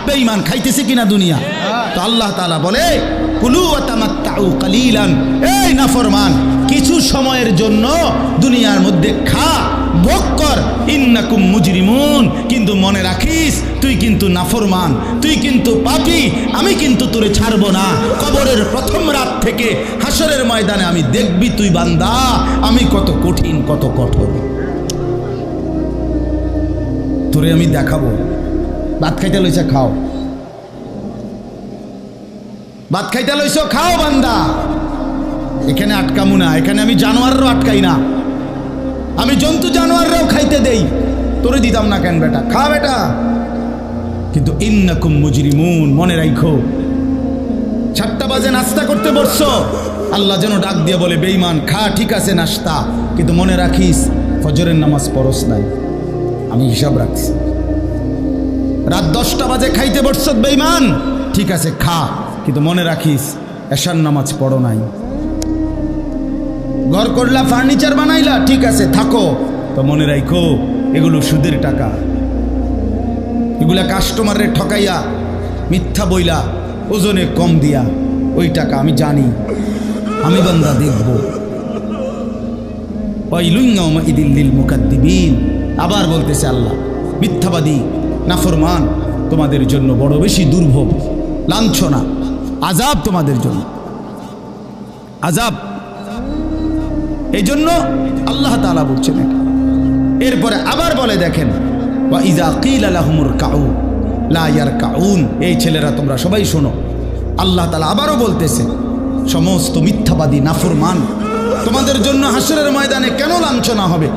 বেঈমান খাইতেছে কিনা দুনিয়া? তো আল্লাহ তাআলা বলে কুলু ওয়া তামাত্তাউ কালিলান, এই নাফরমান কিছু সময়ের জন্য দুনিয়ার মধ্যে খা, ভোগ কর, ইন্নাকুম মুজরিমুন, কিন্তু মনে রাখিস তুই কিন্তু নাফরমান, তুই কিন্তু পাপী, আমি কিন্তু তোরে ছাড়বো না। কবরের প্রথম রাত থেকে হাসরের ময়দানে আমি দেখবি তুই বান্দা আমি কত কঠিন কত কঠোর, তোরে আমি দেখাবো। ভাত খাইতে লইছে খাও, ভাত খাইতে লইছ খাও বান্দা, এখানে আটকামু না, এখানে আমি জানোয়াররাও আটকাই না, আমি জন্তু জানোয়াররাও খাইতে দেই, তোরে দিতাম না কেন বেটা, খা বেটা। কিন্তু ইন্নাকুম মুজরিমুন, মনে রাখো 7টা বাজে নাস্তা করতে বসছো, আল্লাহ যেন ডাক দিয়ে বলে বেঈমান খা, ঠিক আছে নাস্তা, কিন্তু মনে রাখিস ফজরের নামাজ পড়স নাই, আমি হিসাব রাখছি। রাত 10টা বাজে খাইতে বসছ বেঈমান, ঠিক আছে খা, কিন্তু মনে রাখিস এশার নামাজ পড়ো নাই। ঘর করলা, ফার্নিচার বানাইলা, ঠিক আছে থাকো, তো মনে রাখো এগুলো সুদের টাকা, এগুলা কাস্টমারের ঠকাইয়া মিথ্যা বইলা ওজনে কম দিয়া ওই টাকা আমি জানি, আমি বান্দা দেখব। ওয়াইলুন ইয়াউমাইযিল লিল মুকাদ্দিবিন, আবার বলতেছে আল্লাহ মিথ্যাবাদী নাফরমান তোমাদের জন্য বড় বেশি দুর্ভোগ, লাঞ্ছনা, আযাব তোমাদের জন্য, আযাব। এই জন্য আল্লাহ তাআলা বলছেন। এরপরে আবার বলে দেখেন ওয়া ইযা কিলা লাহুমুর কাউ লা ইয়ারকাউন, এই ছেলেরা তোমরা সবাই শোনো, আল্লাহ তাআলা আবারও বলতেছে সমস্ত মিথ্যাবাদী নাফরমান তোমাদের জন্য হাসরের ময়দানে কেন লাঞ্ছনা হবে,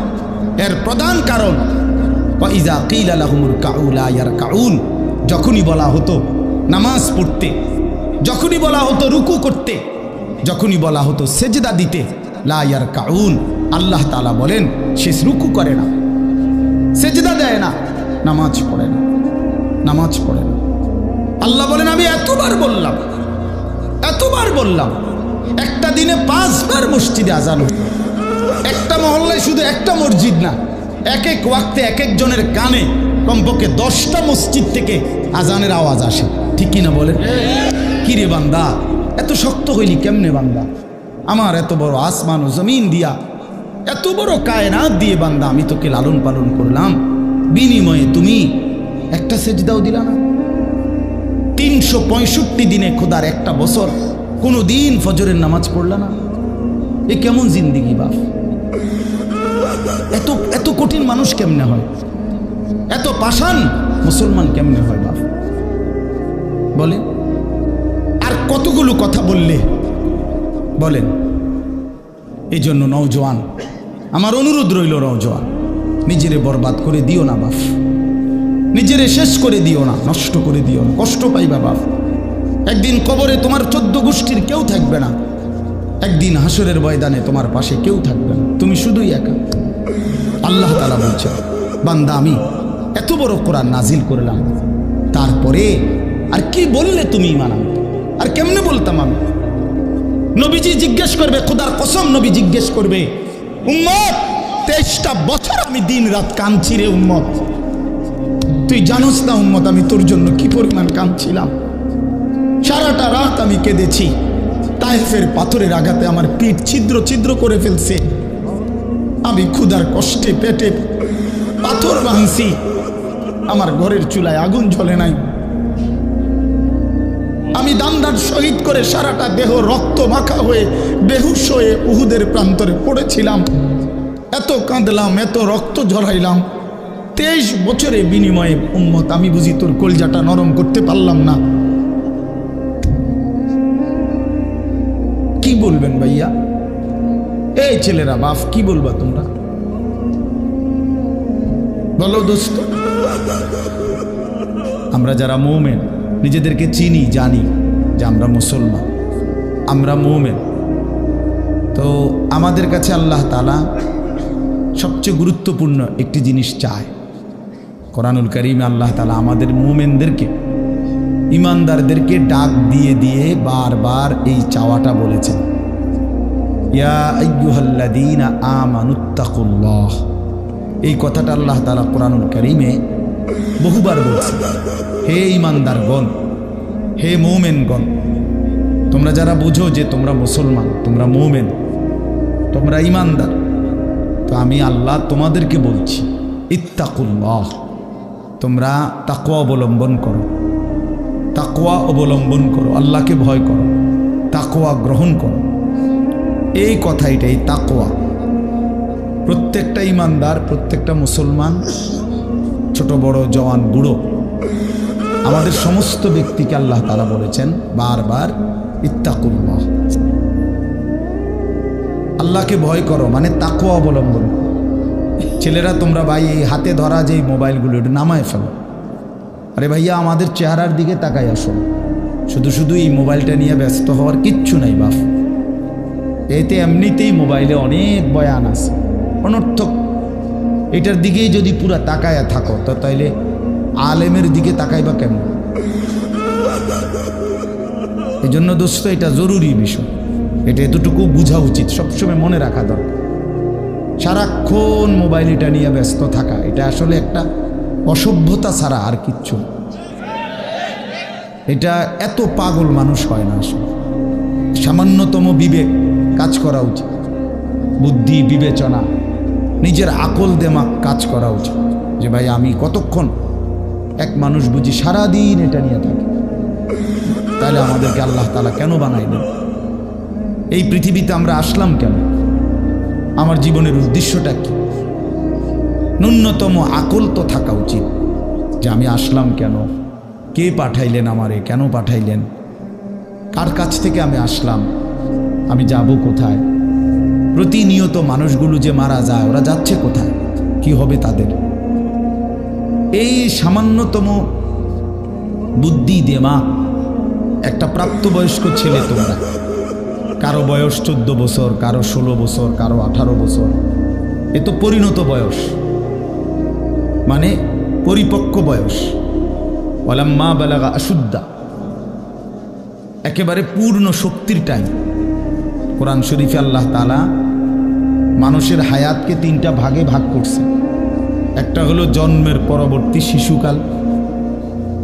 এর প্রধান কারণ ওয়া ইযা কিলা লাহুমুর কাউ লা ইয়ারকাউন, যখনই বলা হতো নামাজ পড়তে, যখনই বলা হতো রুকু করতে, যখনই বলা হতো সেজদা দিতে, লা ইয়ারকাউন, আল্লাহ তাআলা বলেন সে রুকু করে না, সেজদা দেয় না, নামাজ পড়ে না, নামাজ পড়ে না। আল্লাহ বলেন আমি এতবার বললাম, এতবার বললাম, একটা দিনে 5 বার মসজিদে আজান হতো, একটা মহল্লায় শুধু একটা মসজিদ না, এক এক ওয়াক্তে এক একজনের কানে কমপক্ষে 10টা মসজিদ থেকে আজানের আওয়াজ আসে, ঠিক কিনা বলেন? কি রে বান্দা এত শক্ত হইলি কেমনে বান্দা, আমার এত বড় আসমান ও জমিন দিয়া, এত বড় কায়নাত দিয়ে বান্দা আমি তোকে লালন পালন করলাম, বিনিময়ে তুমি একটা সেজদাও দিলা না। 365 দিনে খোদার একটা বছর কোনো দিন ফজরের নামাজ পড়লা না, এ কেমন জিন্দিগি বাপ? এত এত কঠিন মানুষ কেমনে হয়, এত পাষাণ মুসলমান কেমনে হয় বাপ বলে? আর কতগুলো কথা বললে বলেন। এই জন্য নওজোয়ান, আমার অনুরোধ রইল, নওজোয়ান নিজেরে বরবাদ করে দিও না বাপ, নিজেরে শেষ করে দিও না, নষ্ট করে দিও না, কষ্ট পাইবা বাপ। একদিন কবরে তোমার 14 গোষ্ঠীর কেউ থাকবে না, একদিন হাসরের ময়দানে তোমার পাশে কেউ থাকবে না, তুমি শুধুই একা। আল্লাহ তাআলা বলছেন বান্দা আমি এত বড় কোরআন নাজিল করলাম, তারপরে আর কি বললে তুমি ঈমান আনতে, আর কেমনে বলতাম আমি? নবীজি জিজ্ঞেস করবে, খোদার কসম নবী জিজ্ঞেস করবে, উম্মত 23টা বছর আমি দিন রাত কাঁদছি রে উম্মত, তুই জানোস না উম্মত আমি তোর জন্য কি পরিমাণ কাঁদছিলাম, সারাটা রাত আমি কেঁদেছি, তায়েফের পাথরের আঘাতে আমার পিঠ ছিদ্র ছিদ্র করে ফেলছে, আমি ক্ষুধার কষ্টে পেটে পাথর ভাঙছি, আমার ঘরের চুলায় আগুন জ্বলে নাই, আমি দান্দার শহীদ করে সারাটা দেহ রক্ত মাখা হয়ে বেহুশ হয়ে উহুদের প্রান্তরে পড়েছিলাম, এত কাঁদলাম, এত রক্ত ঝরাইলাম, 23 বছরের বিনিময়ে উম্মত আমি বুঝি তোর কলজাটা নরম করতে পারলাম না। কি বলবেন ভাইয়া? এই ছেলেরা বাপ কি বলবা তোমরা বলো দোস্ত? আমরা যারা মুমিন নিজেদেরকে চিনি, জানি যে আমরা মুসলমান, আমরা মুমিন, তো আমাদের কাছে আল্লাহ তাআলা সবচেয়ে গুরুত্বপূর্ণ একটি জিনিস চায়। কোরআনুল কারীমে আল্লাহ তাআলা আমাদের মুমিনদেরকে, ইমানদারদেরকে ডাক দিয়ে দিয়ে বারবার এই চাওয়াটা বলেছেন, ইয়া আইয়ুহাল্লাযীনা আমানুত্তাকুল্লাহ। এই কথাটা আল্লাহ তাআলা কোরআনুল কারীমে বহুবার বলছি, হে ইমানদারগণ, হে মুমিনগণ, তোমরা যারা বুঝো যে তোমরা মুসলমান, তোমরা মুমিন, তোমরা ইমানদার, তো আমি আল্লাহ তোমাদেরকে বলছি, ইত্তাকুল্লাহ, তোমরা তাকওয়া অবলম্বন করো, তাকওয়া অবলম্বন করো, আল্লাহকে ভয় করো, তাকওয়া গ্রহণ করো। এই কথাইটাই তাকওয়া। প্রত্যেকটা ইমানদার, প্রত্যেকটা মুসলমান, ছোট বড়, জওয়ান বুড়ো, আমাদের সমস্ত ব্যক্তিকে আল্লাহ তাআলা বলেছেন বারবার, ইত্তাকুল্লাহ, আল্লাহকে ভয় করো, মানে তাকওয়া অবলম্বন করো। ছেলেরা তোমরা ভাই এই হাতে ধরা যে মোবাইলগুলো এটা নামায় ফেলো। আরে ভাইয়া, আমাদের চেহারার দিকে তাকাই আসো, শুধু শুধু এই মোবাইলটা নিয়ে ব্যস্ত হওয়ার কিচ্ছু নাই বাপ। এতে এমনিতেই মোবাইলে অনেক বয়ান আছে অনর্থক, এটার দিকেই যদি পুরা তাকায়া থাকো তো তাইলে আলেমের দিকে তাকাইবা কেমন? এই জন্য দোস্ত, এটা জরুরি বিষয়, এটা এতটুকু বোঝা উচিত, সবসময় মনে রাখা দরকার। সারাক্ষণ মোবাইল এটা নিয়ে ব্যস্ত থাকা, এটা আসলে একটা অসভ্যতা ছাড়া আর কিচ্ছু। এটা এত পাগল মানুষ হয় না আসলে। সামান্যতম বিবেক কাজ করা উচিত, বুদ্ধি বিবেচনা, নিজের আকল দেমাগ কাজ করা উচিত, যে ভাই আমি কতক্ষণ। এক মানুষ বুঝি সারাদিন এটা নিয়ে থাকে, তাহলে আমাদেরকে আল্লাহ তাআলা কেন বানাইলেন? এই পৃথিবীতে আমরা আসলাম কেন? আমার জীবনের উদ্দেশ্যটা কি? ন্যূনতম আকল তো থাকা উচিত যে আমি আসলাম কেন, কে পাঠাইলেন আমারে, কেন পাঠাইলেন, কার কাছ থেকে আমি আসলাম, আমি যাব কোথায়। প্রতিনিয়ত মানুষগুলো যে মারা যায়, ওরা যাচ্ছে কোথায়, কি হবে তাদের? এই সামান্যতম বুদ্ধি দিমাগ একটা প্রাপ্তবয়স্ক ছেলে, তোমরা কারো বয়স 14 বছর, কারো 16 বছর, কারো 18 বছর, এ তো পরিণত বয়স, মানে পরিপক্ক বয়স। ওয়ালাম্মা বালাগা আশুদ্দা, একেবারে পূর্ণ শক্তির টাইম। কোরআন শরীফে আল্লাহ তাআলা মানুষের হায়াতকে 3টা ভাগে ভাগ করছে। একটা হলো জন্মের পরবর্তী শিশুকাল,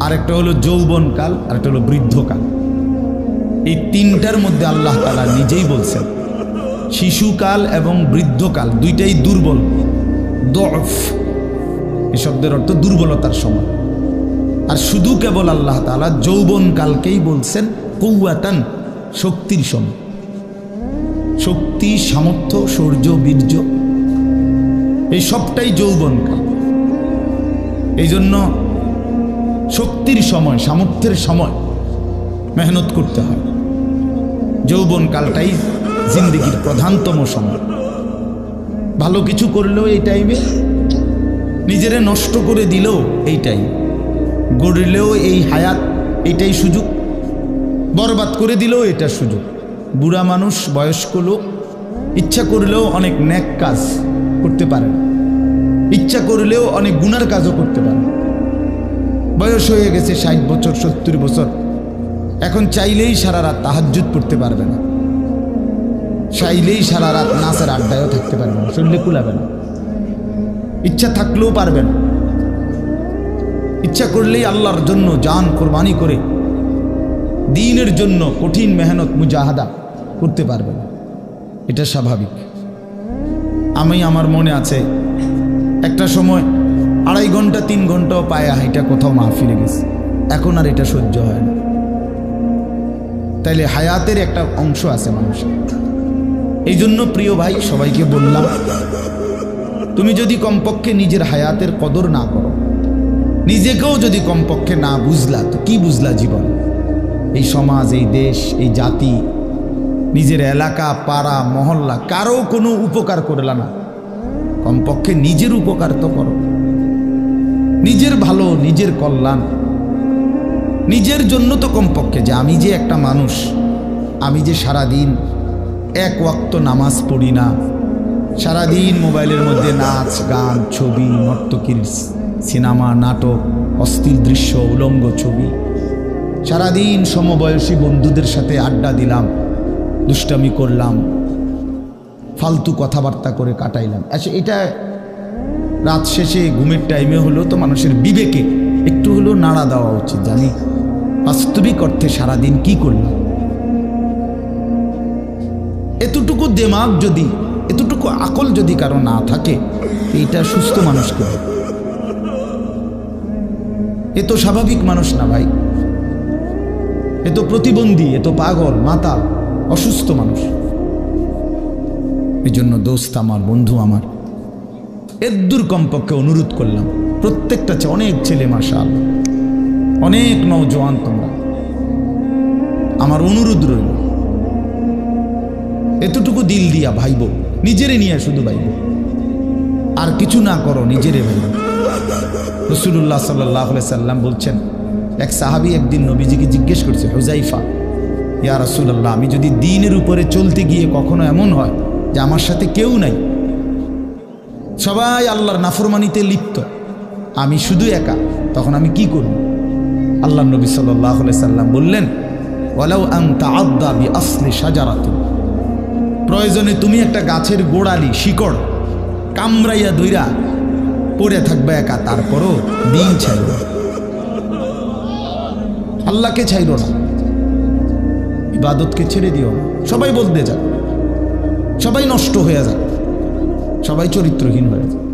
আরেকটা হলো যৌবনকাল, আরেকটা হলো বৃদ্ধকাল। এই 3টার মধ্যে আল্লাহ তাআলা নিজেই বলছেন শিশুকাল এবং বৃদ্ধকাল দুইটাই দুর্বল, দফ, এই শব্দের অর্থ দুর্বলতার সময়। আর শুধু কেবল আল্লাহ তাআলা যৌবনকালকেই বলছেন কুওয়াতান, শক্তির সময়। শক্তি, সামর্থ্য, শৌর্য, বীর্য, এই সবটাই যৌবনকাল। এই জন্য শক্তির সময়, সামর্থ্যের সময় মেহনত করতে হয়। যৌবনকালটাই জিন্দেগির প্রধানতম সময়। ভালো কিছু করলেও এই টাইমে, নিজেরে নষ্ট করে দিলেও এই টাইম, গড়লেও এই হায়াত, এইটাই সুযোগ, বরবাদ করে দিলেও এটা সুযোগ। বুড়া মানুষ, বয়স্ক লোক ইচ্ছা করলেও অনেক নেক কাজ করতে পারে না, ইচ্ছা করলেও অনেক গুনার কাজও করতে পারে। বয়স হয়ে গেছে 60 বছর, 70 বছর, এখন চাইলেই সারা রাত তাহাজ্জুদ পড়তে পারবে না, চাইলেই সারা রাত নাচের আড্ডায়ও থাকতে পারবে না, শরীরে কুলাবে না, ইচ্ছা থাকলেও পারবে না। ইচ্ছা করলেই আল্লাহর জন্য জান কোরবানি করে দ্বীনের জন্য কঠিন মেহনত মুজাহাদা করতে পারবে না, এটা স্বাভাবিক। আমার মনে আছে একটা সময় 2.5 ঘন্টা 3 ঘন্টাও পায়ে হাইটা কোথাও মাহফিলে গেছে, এখন আর এটা সহ্য হয় না। তাইলে হায়াতের একটা অংশ আছে মানুষের। এই জন্য প্রিয় ভাই, সবাইকে বললাম, তুমি যদি কমপক্ষে নিজের হায়াতের কদর না করো, নিজেকেও যদি কমপক্ষে না বুঝলা, তো কি বুঝলা জীবন? এই সমাজ, এই দেশ, এই জাতি, নিজের এলাকা, পাড়া, মহল্লা, কারো কোনো উপকার করলা না, কমপক্ষে নিজের উপকার তো করো। নিজের ভালো, নিজের কল্যাণ, নিজের জন্য তো কমপক্ষে, যে আমি যে একটা মানুষ, আমি যে সারাদিন 1 ওয়াক্ত নামাজ পড়ি না, সারাদিন মোবাইলের মধ্যে নাচ, গান, ছবি, নর্তকীর সিনেমা, নাটক, অস্থির দৃশ্য, উলঙ্গ ছবি, সারাদিন সমবয়সী বন্ধুদের সাথে আড্ডা দিলাম, দুষ্টামি করলাম, ফালতু কথাবার্তা করে কাটাইলাম। আচ্ছা, এটা রাত শেষে ঘুমের টাইমে হলো তো মানুষের বিবেকে একটু হলেও নাড়া দেওয়া উচিত, জানি বাস্তবিক অর্থে সারাদিন কি করলাম। এতটুকু দিমাগ যদি, এতটুকু আকল যদি কারো না থাকে, এইটা সুস্থ মানুষকে, এ তো স্বাভাবিক মানুষ না ভাই, এ তো প্রতিবন্ধী, এ তো পাগল, মাতাল, অসুস্থ মানুষ। এই জন্য দোস্ত আমার, বন্ধু আমার, এদ্দুর কমপক্ষে অনুরোধ করলাম, প্রত্যেকটা অনেক ছেলে মাশাআল্লাহ, অনেক নওজোয়ান তোমরা, আমার অনুরোধ রইল এতটুকু দিল দিয়া ভাইব, নিজেরে নিয়ে শুধু ভাইব, আর কিছু না করো, নিজেরে ভাইব। রাসূলুল্লাহ সাল্লাল্লাহু আলাইহি সাল্লাম বলছেন, এক সাহাবী একদিন নবীজিকে জিজ্ঞেস করছে, হুযাইফা, ইয়া রাসূলুল্লাহ, আমি যদি দ্বীনের উপরে চলতে গিয়ে কখনো এমন হয় যে আমার সাথে কেউ নাই, সবাই আল্লাহর নাফরমানিতে লিপ্ত, আমি শুধু একা, তখন আমি কি করব? আল্লাহর নবী সাল্লাল্লাহু আলাইহি সাল্লাম বললেন, ওয়ালাউ আন তাআদ্দা বিআসলি শাজারাতিন, প্রয়োজনে তুমি একটা গাছের গোড়ালি, শিকড় কামড়াইয়া ধইরা পড়ে থাকবে একা, তারপরও দিন ছাইল, আল্লাহকে ছাইল না, ইবাদতকে ছেড়ে দিও না। সবাই বলতে যাক, সবাই নষ্ট হয়ে যাক, সবাই চরিত্রহীন হয়ে যায়,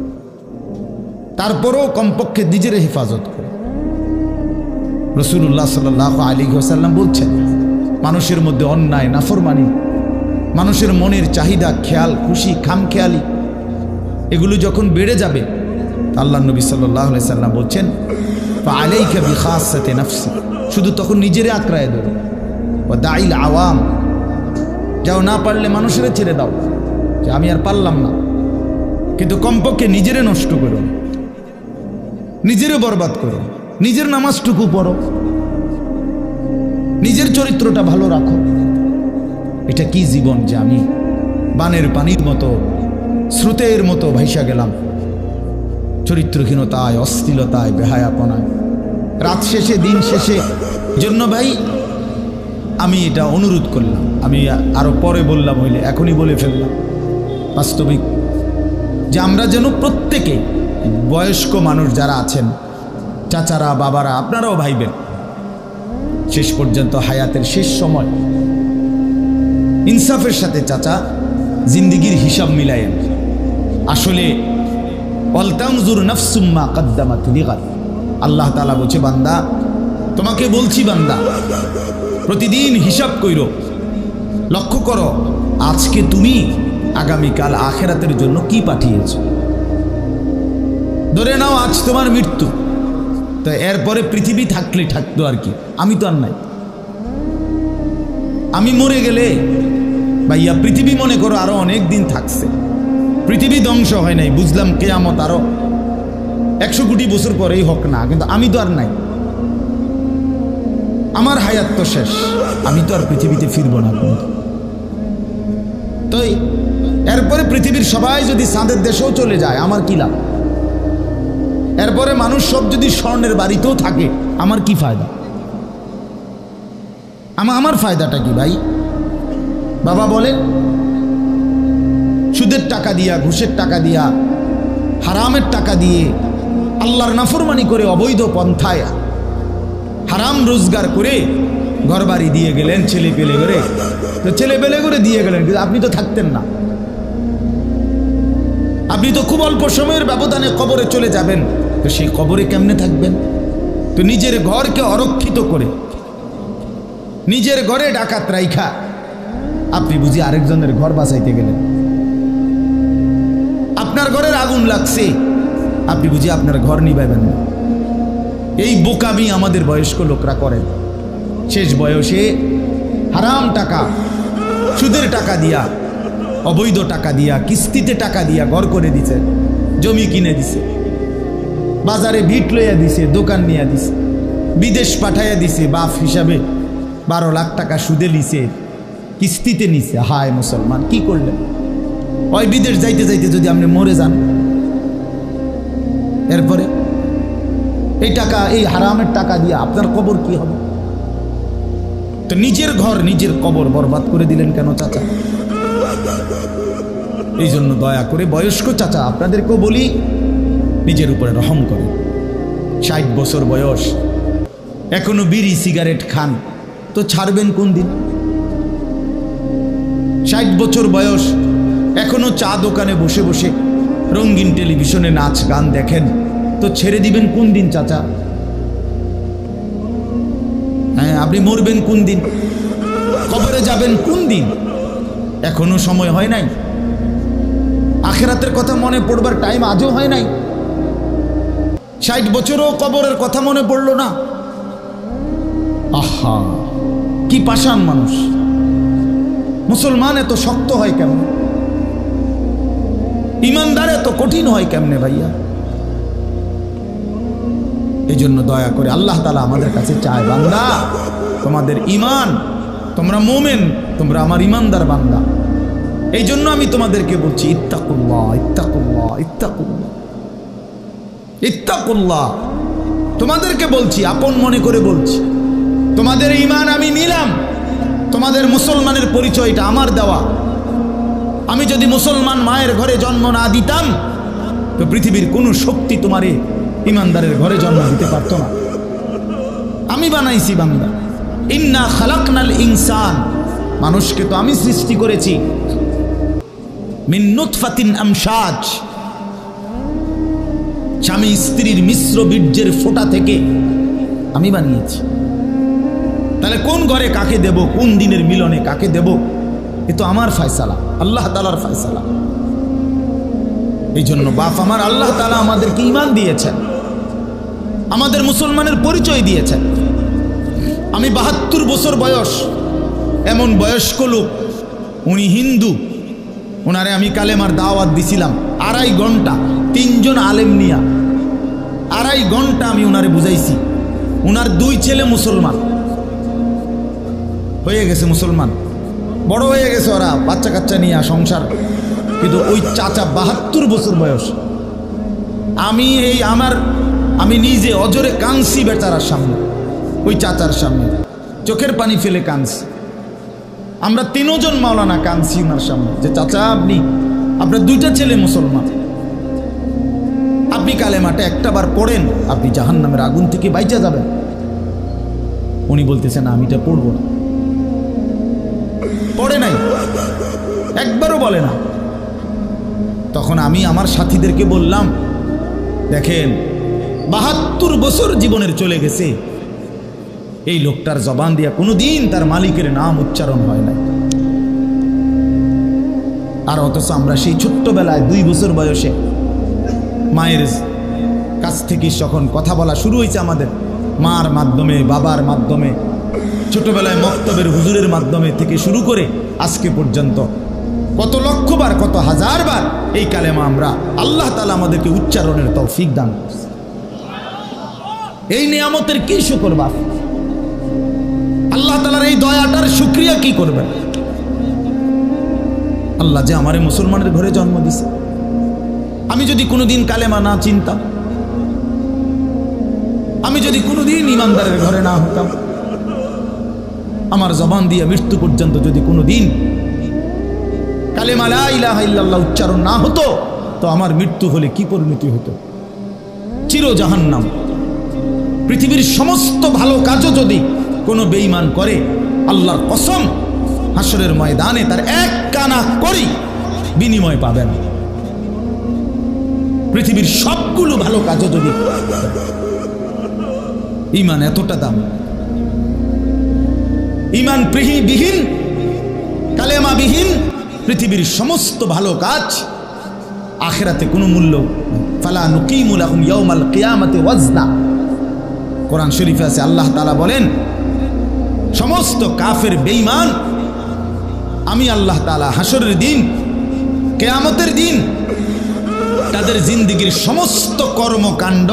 তারপরও কমপক্ষে নিজের হেফাজত করে। রাসূলুল্লাহ সাল্লাল্লাহু আলাইহি ওয়াসাল্লাম বলছেন, মানুষের মধ্যে অন্যায়, নাফরমানি, মানুষের মনের চাহিদা, খেয়াল খুশি, খামখেয়ালি, এগুলো যখন বেড়ে যাবে, আল্লাহ নবী সাল্লাল্লাহু আলাইহি সাল্লাম বলছেন, ফাআলাইকা বিখাসাতি নাফসি, শুধু তখন নিজেরে আঁকড়ায় ধরো, ওয়া দাইল আওয়াম, যাও না পারলে মানুষের ছেড়ে দাও যে আমি আর পারলাম না, কিন্তু কমপক্ষে নিজেরে নষ্ট করো, নিজেরে বরবাদ করো, নিজের নামাজটুকু পড়ো, নিজের চরিত্রটা ভালো রাখো। এটা কি জীবন যে আমি বানের পানির মতো, স্রোতের মতো ভাইসা গেলাম, চরিত্রহীনতায়, অশ্লীলতায়, বেহায়াপনায়, রাত শেষে, দিন শেষে। জন্য ভাই আমি এটা অনুরোধ করলাম, আমি আরো পরে বললাম হইলে এখনই বলে ফেললাম, বাস্তবিক যে আমরা যেন প্রত্যেকে, বয়স্ক মানুষ যারা আছেন, চাচারা, বাবারা, আপনারাও ভাইবেন, শেষ পর্যন্ত হায়াতের শেষ সময় ইনসাফের সাথে চাচা জিন্দিগির হিসাব মিলায়েন। আসলে ওয়ালতানজুর নাফসুম মা কদ্দামাত লিগাদ, আল্লাহ তাআলা বলছে, বান্দা তোমাকে বলছি, বান্দা প্রতিদিন হিসাব কইরো, লক্ষ্য করো আজকে তুমি আগামীকাল আখিরাতের জন্য কি পাঠিয়েছ। ধরে নাও আজ তোমার মৃত্যু, তো এরপরে পৃথিবী থাকলে থাকতো আর কি, আমি তো আর নাই, আমি মরে গেলে ভাইয়া পৃথিবী মনে করো আরো অনেক দিন থাকছে, পৃথিবী ধ্বংস হয় নাই, বুঝলাম কিয়ামত আরো 100 কোটি বছর পরেই হোক না, কিন্তু আমি তো আর নাই, আমার হায়াত তো শেষ, আমি তো আর পৃথিবীতে ফিরবো না। তো এরপরে পৃথিবীর সবাই যদি চাঁদের দেশেও চলে যায়, আমার কি লাভ? এরপরে মানুষ সব যদি স্বর্ণের বাড়িতেও থাকে, আমার কি ফায়দা? আমার ফায়দাটা কি ভাই? বাবা বলেন, সুদের টাকা দিয়া, ঘুষের টাকা দিয়া, হারামের টাকা দিয়ে, আল্লাহর নাফরমানি করে, অবৈধ পন্থায় হারাম রোজগার করে ঘরবাড়ি দিয়ে গেলেন, ছেলে পেলে করে, তো ছেলে পেলে করে দিয়ে গেলেন, কিন্তু আপনি তো থাকতেন না, আপনি তো খুব অল্প সময়ের ব্যবধানে কবরে চলে যাবেন, তো সেই কবরে কেমনে থাকবেন? তো নিজের ঘরকে অরক্ষিত করে, নিজের ঘরে ডাকাত রাইখা আপনি বুঝি আরেকজনের ঘর বাঁচাইতে গেলেন। আপনার ঘরের আগুন লাগছে, আপনি বুঝি আপনার ঘর নিভাইবেন না। এই বোকামি আমাদের বয়স্ক লোকরা করেন, শেষ বয়সে হারাম টাকা, সুদের টাকা দিয়া, অবৈধ টাকা দিয়া, কিস্তিতে টাকা দিয়া ঘর করে দিছে, জমি কিনে দিছে, বাজারে ভিট লইয়া দিছে, দোকান নিয়ে দিছে, বিদেশ পাঠাইয়া দিছে, বাপ হিসাবে 12 লাখ টাকা সুদে নিছে, কিস্তিতে নিছে। হায় মুসলমান, কি করলেন? ওই বিদেশ যাইতে যাইতে যদি আপনি মরে যান, এরপরে এই টাকা, এই হারামের টাকা দিয়ে আপনার কবর কি হবে? তো নিজের ঘর, নিজের কবর বরবাদ করে দিলেন কেন চাচা? এই জন্য দয়া করে বয়স্ক চাচা আপনাদেরকেও বলি, নিজের উপরে রহম করেন। 60 বছর বয়স, এখনো বিড়ি সিগারেট খান, তো ছাড়বেন কোন দিন? 60 বছর বয়স, এখনো চা দোকানে বসে বসে রঙিন টেলিভিশনে নাচ গান দেখেন, তো ছেড়ে দিবেন কোন দিন চাচা? হ্যাঁ, আপনি মরবেন কোন দিন? কবরে যাবেন কোন দিন? এখনো সময় হয় নাই। আখিরাতের কথা মনে পড়বার টাইম আজও হয় নাই। 60 বছরও কবরের কথা মনে পড়লো না। আহা, কি পাষাণ মানুষ! মুসলমান এত শক্ত হয় কেমন? ইমানদার এত কঠিন হয় কেমনে ভাইয়া? এই জন্য দয়া করে আল্লাহ তাআলা আমাদের কাছে চায়, বান্দা তোমাদের ইমান, তোমরা মোমেন, তোমরা আমার ইমানদার বান্দা। এই জন্য আমি তোমাদেরকে বলছি ইত্তাকুল্লাহ, ইত্তাকুল্লাহ, ইত্তাকুল্লাহ, ইত্তাকুল্লাহ। তোমাদেরকে বলছি, আপন মনে করে বলছি, তোমাদের ইমান আমি নিলাম। তোমাদের মুসলমানের পরিচয়টা আমার দেওয়া। আমি যদি মুসলমান মায়ের ঘরে জন্ম না দিতাম, তো পৃথিবীর কোনো শক্তি তোমারে ইমানদারের ঘরে জন্ম দিতে পারতো না। আমি বানাইছি বান্দা। ইন্না খালাকনাল ইনসান, মানুষকে তো আমি সৃষ্টি করেছি মিন নুতফাতিন আমশাজ, স্বামী স্ত্রীর মিশ্র বীর্যের ফোঁটা থেকে আমি বানিয়েছি। তাহলে কোন ঘরে কাকে দেব, কোন দিনের মিলনে কাকে দেব, এ তো আমার ফয়সালা, আল্লাহ তাআলার ফয়সালা। এই জন্য বাপ আমার, আল্লাহ তাআলা আমাদেরকে ঈমান দিয়েছেন, আমাদের মুসলমানের পরিচয় দিয়েছেন। আমি 72 বছর বয়স, এমন বয়স্ক লোক, উনি হিন্দু, ওনারে আমি কালেমার দাওয়াত দিছিলাম 2.5 ঘন্টা, 3 জন আলেম নিয়া 2.5 ঘন্টা আমি ওনারে বুঝাইছি। ওনার 2 ছেলে মুসলমান হয়ে গেছে, মুসলমান বড় হয়ে গেছে, ওরা বাচ্চা কাচ্চা নিয়ে সংসার। কিন্তু ওই চাচা 72 বছর বয়স, আমি নিজে অজরে কাঁদছি বেচারার সামনে, ওই চাচার সামনে চোখের পানি ফেলে কাঁদছি। আমরা 3 জন মাওলানা কাঁদছি ওনার সামনে, যে চাচা আপনার 2টা ছেলে মুসলমান, আপনি কালেমাটা একটাবার পড়েন, আপনি জাহান্নামের আগুন থেকে বাইচা যাবেন। উনি বলতেছেন আমি এটা পড়বো না, পড়ে নাই, একবারও বলে না। তখন আমি আমার সাথীদেরকে বললাম, দেখেন 72 বছর জীবনের চলে গেছে, এই লোকটার জবান দিয়া কোনোদিন তার মালিকের নাম উচ্চারণ হয় না। আর অথচ আমরা সেই ছোট্টবেলায় 2 বছর বয়সে মায়ের কাছ থেকে যখন কথা বলা শুরু হয়েছে, আমাদের মার মাধ্যমে, বাবার মাধ্যমে, ছোটবেলায় মক্তবের হুজুরের মাধ্যমে থেকে শুরু করে আজকে পর্যন্ত কত লক্ষবার, কত হাজারবার এই কালেমা আমরা, আল্লাহ তাআলা আমাদেরকে উচ্চারণের তৌফিক দান করছে। এই নিয়ামতের কি শুকর বাপ? আল্লাহ তাআলার এই দয়াটার শুকরিয়া কি করবেন? আল্লাহ যে আমারে মুসলমানের ঘরে জন্ম দিছে। আমি যদি কোনোদিন কালেমা না চিনতাম, আমি যদি কোনোদিন ইমানদারের ঘরে না হতাম, আমার জবান দিয়ে মৃত্যু পর্যন্ত যদি কোনোদিন কালেমা লা ইলাহা ইল্লাল্লাহ উচ্চারণ না হতো, তো আমার মৃত্যু হলে কি পরিণতি হতো? চির জাহান্নাম। পৃথিবীর সমস্ত ভালো কাজও যদি কোনো বেঈমান করে, আল্লাহর কসম হাসরের ময়দানে তার 1 কানা করি বিনিময় পাবে না। পৃথিবীর সবগুলো ভালো কাজও যদি, ঈমান এতটা দাম। ঈমান বিহীন, কালেমা বিহীন পৃথিবীর সমস্ত ভালো কাজ আখিরাতে কোনো মূল্য। ফালা নুকিমু লাহুম ইয়াউমাল কিয়ামাতি ওয়াজনা। কোরআন শরীফে আছে, আল্লাহ তাআলা বলেন, সমস্ত কাফের বেঈমান আমি আল্লাহ তাআলা হাসরের দিন, কিয়ামতের দিন তাদের জিন্দেগীর সমস্ত কর্মকাণ্ড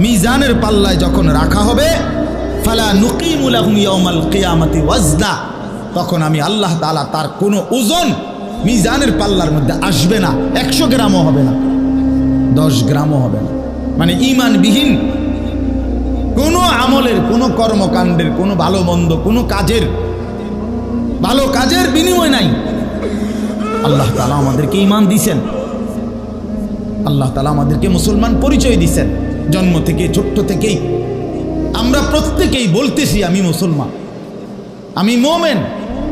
মিজানের পাল্লায় যখন রাখা হবে, ফালা নুকিমু লাহুম ইয়াউমাল কিয়ামাতি ওয়াজনা, তখন আমি আল্লাহ তাআলা তার কোনো ওজন মিজানের পাল্লার মধ্যে আসবে না। 100 গ্রামও হবে না, 10 গ্রামও হবে না। মানে ঈমানবিহীন কোনো আমলের, কোনো কর্মকাণ্ডের, কোনো ভালো মন্দ, কোনো কাজের, ভালো কাজের বিনিময় নাই। আল্লাহ তাআলা আমাদেরকে ঈমান দিয়েছেন, আল্লাহ তাআলা আমাদেরকে মুসলমান পরিচয় দিয়েছেন জন্ম থেকে, ছোট্ট থেকেই আমরা প্রত্যেকেই বলতেছি আমি মুসলমান, আমি মোমেন।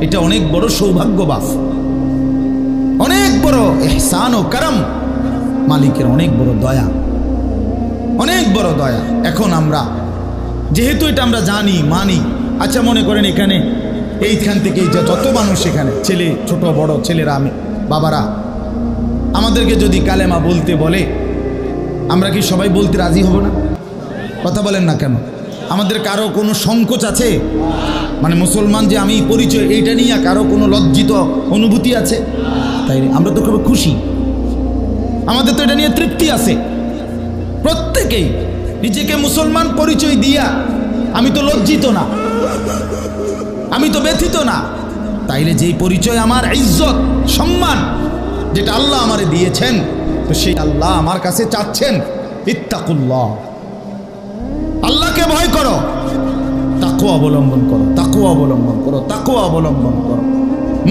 এটা অনেক বড় সৌভাগ্য বাস, অনেক বড় ইহসান ও করম, মালিকের অনেক বড় দয়া, অনেক বড় দয়া। এখন আমরা যেহেতু এটা আমরা জানি, মানি, আচ্ছা মনে করেন এখানে এইখান থেকে যত মানুষ এখানে ছেলে, ছোট বড় ছেলেরা, আমি বাবারা, আমাদেরকে যদি কালেমা বলতে বলে আমরা কি সবাই বলতে রাজি হব না? কথা বলেন না কেন? আমাদের কারো কোনো সংকোচ আছে? মানে মুসলমান যে আমি পরিচয়, এইটা নিয়ে কারো কোনো লজ্জিত অনুভূতি আছে? তাই আমরা তো খুব খুশি, আমাদের তো এটা নিয়ে তৃপ্তি আছে। প্রত্যেকেই নিজেকে মুসলমান পরিচয় দিয়া আমি তো লজ্জিত না, আমি তো ব্যথিত না। তাইলে যেই পরিচয় আমার ইজ্জত সম্মান যেটা আল্লাহ আমারে দিয়েছেন, তো সেই আল্লাহ আমার কাছে চাচ্ছেন ইত্তাকুল্লাহ, আল্লাহকে ভয় করো, তাকওয়া অবলম্বন করো, তাকওয়া অবলম্বন করো, তাকওয়া অবলম্বন করো।